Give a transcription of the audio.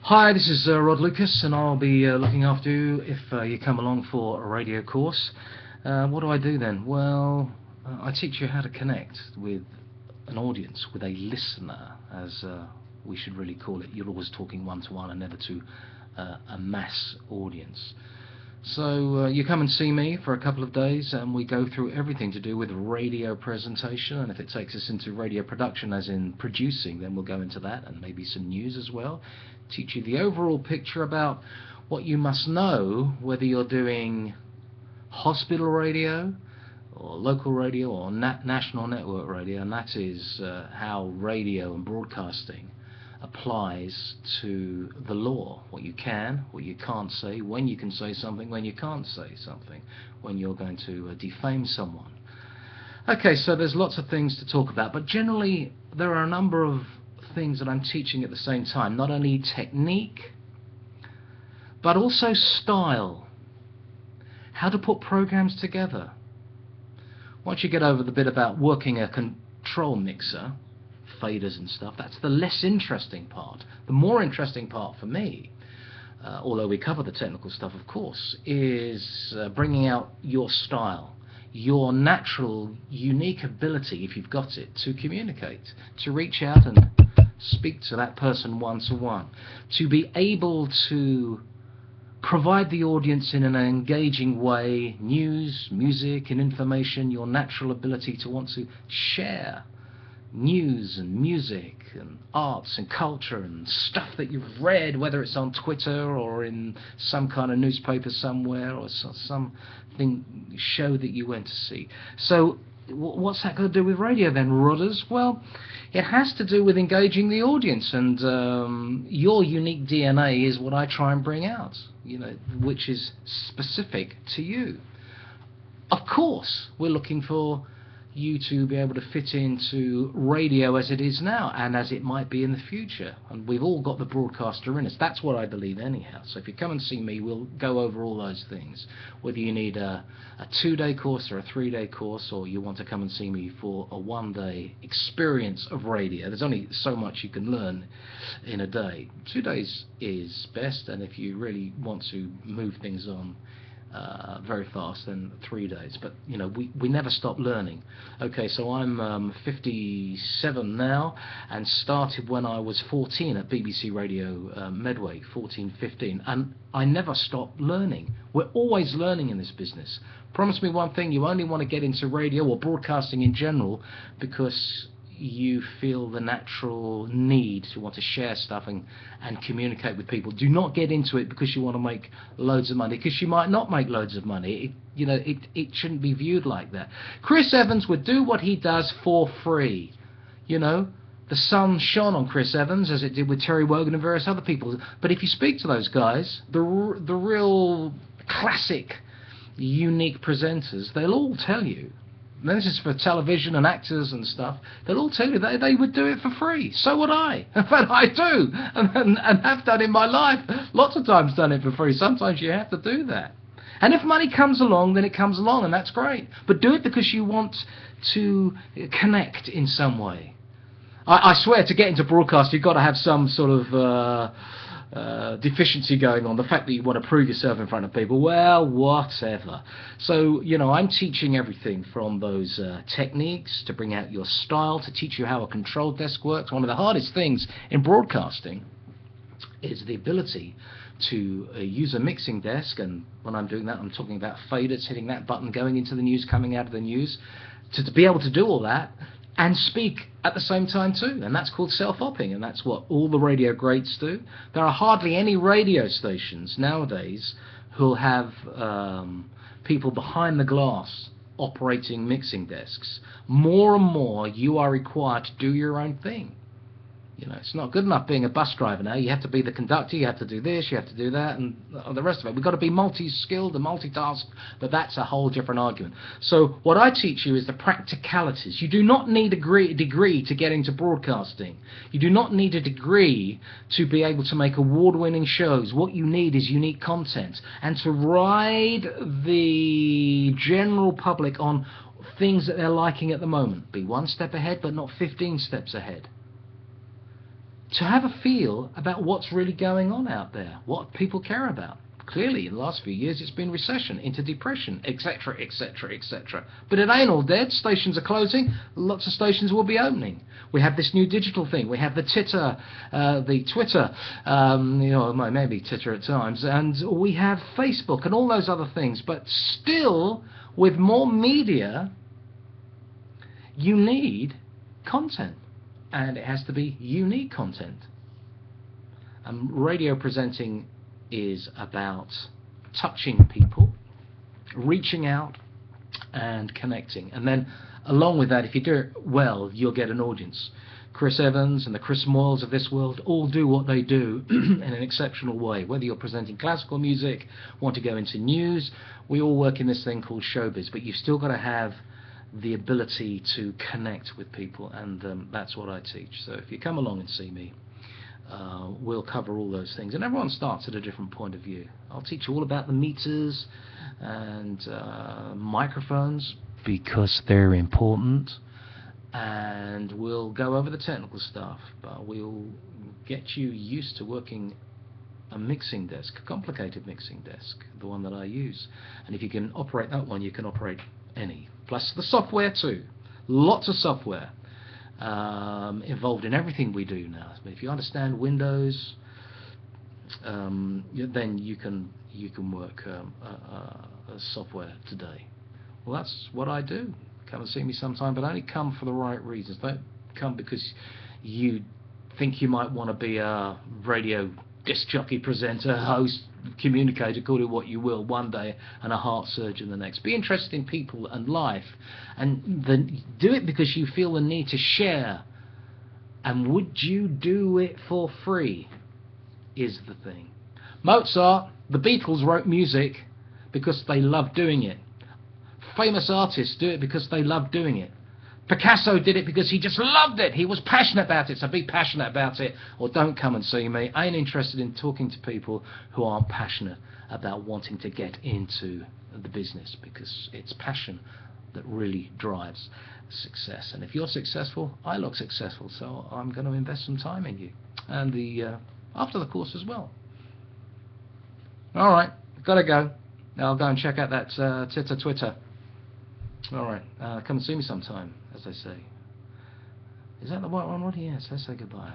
Hi, this is Rod Lucas, and I'll be looking after you if you come along for a radio course. What do I do then? Well, I teach you how to connect with an audience, with a listener, as we should really call it. You're always talking one-to-one and never to a mass audience. So you come and see me for a couple of days, and we go through everything to do with radio presentation, and if it takes us into radio production, as in producing, then we'll go into that, and maybe some news as well. Teach you the overall picture about what you must know, whether you're doing hospital radio or local radio or national network radio, and that is how radio and broadcasting applies to the law. What you can, what you can't say, when you can say something, when you can't say something, when you're going to defame someone. Okay, so there's lots of things to talk about, but generally there are a number of things that I'm teaching at the same time. Not only technique, but also style. How to put programs together. Once you get over the bit about working a control mixer, faders and stuff, that's the less interesting part. The more interesting part for me, although we cover the technical stuff of course, is bringing out your style, your natural, unique ability, if you've got it, to communicate, to reach out and speak to that person one-to-one, to be able to provide the audience in an engaging way, news, music and information, your natural ability to want to share news and music and arts and culture and stuff that you've read, whether it's on Twitter or in some kind of newspaper somewhere or something show that you went to see. So what's that got to do with radio then, Rodders? Well, it has to do with engaging the audience, and your unique DNA is what I try and bring out, which is specific to you. Of course, we're looking for you to be able to fit into radio as it is now and as it might be in the future, and we've all got the broadcaster in us. That's what I believe anyhow. So if you come and see me, we'll go over all those things, whether you need a 2-day course or a 3-day course, or you want to come and see me for a 1-day experience of radio. There's only so much you can learn in a day. 2 days is best, and if you really want to move things on very fast, then 3 days. But we never stop learning. Okay, so I'm 57 now, and started when I was 14 at BBC Radio Medway, 14, 15, and I never stopped learning. We're always learning in this business. Promise me one thing: you only want to get into radio or broadcasting in general because you feel the natural need to want to share stuff and communicate with people. Do not get into it because you want to make loads of money, because you might not make loads of money. It shouldn't be viewed like that. Chris Evans would do what he does for free. The sun shone on Chris Evans as it did with Terry Wogan and various other people. But if you speak to those guys, the real classic, unique presenters, they'll all tell you, and this is for television and actors and stuff, they'll all tell you they would do it for free. So would I. In fact, I do, and have done in my life. Lots of times done it for free. Sometimes you have to do that. And if money comes along, then it comes along, and that's great. But do it because you want to connect in some way. I swear, to get into broadcast, you've got to have some sort of deficiency going on. The fact that you want to prove yourself in front of people, well, whatever. So I'm teaching everything from those techniques to bring out your style, to teach you how a control desk works. One of the hardest things in broadcasting is the ability to use a mixing desk, and when I'm doing that, I'm talking about faders, hitting that button, going into the news, coming out of the news, to be able to do all that and speak at the same time too, and that's called self-opping, and that's what all the radio greats do. There are hardly any radio stations nowadays who'll have people behind the glass operating mixing desks. More and more you are required to do your own thing. It's not good enough being a bus driver now. You have to be the conductor, you have to do this, you have to do that, and the rest of it. We've got to be multi-skilled and multitask, but that's a whole different argument. So what I teach you is the practicalities. You do not need a degree to get into broadcasting. You do not need a degree to be able to make award-winning shows. What you need is unique content, and to ride the general public on things that they're liking at the moment. Be 1 step ahead, but not 15 steps ahead. to have a feel about what's really going on out there, what people care about. Clearly, in the last few years, it's been recession, into depression, etc., etc., etc. But it ain't all dead. Stations are closing. Lots of stations will be opening. We have this new digital thing. We have the Twitter, maybe Twitter at times, and we have Facebook and all those other things. But still, with more media, you need content, and it has to be unique content. Radio presenting is about touching people, reaching out and connecting, and then along with that, if you do it well, you'll get an audience. Chris Evans and the Chris Moyles of this world all do what they do in an exceptional way. Whether you're presenting classical music, want to go into news, we all work in this thing called showbiz, but you've still got to have the ability to connect with people, and that's what I teach. So if you come along and see me, we'll cover all those things, and everyone starts at a different point of view. I'll teach you all about the meters and microphones, because they're important, and we'll go over the technical stuff, but we'll get you used to working a mixing desk, a complicated mixing desk, the one that I use. And if you can operate that one, you can operate any. Plus the software too. Lots of software involved in everything we do now. If you understand Windows, then you can work software today. Well, that's what I do. Come and see me sometime, but only come for the right reasons. Don't come because you think you might want to be a radio disc jockey, presenter, host, communicator, call it what you will, one day, and a heart surgeon the next. Be interested in people and life, and then do it because you feel the need to share. And would you do it for free is the thing. Mozart, the Beatles wrote music because they loved doing it. Famous artists do it because they love doing it. Picasso did it because he just loved it. He was passionate about it. So be passionate about it, or don't come and see me. I ain't interested in talking to people who aren't passionate about wanting to get into the business, because it's passion that really drives success. And if you're successful, I look successful, so I'm going to invest some time in you, and after the course as well. All right, gotta go. Now I'll go and check out that Twitter. All right, come and see me sometime, as I say. Is that the right one? Yes, let's say goodbye.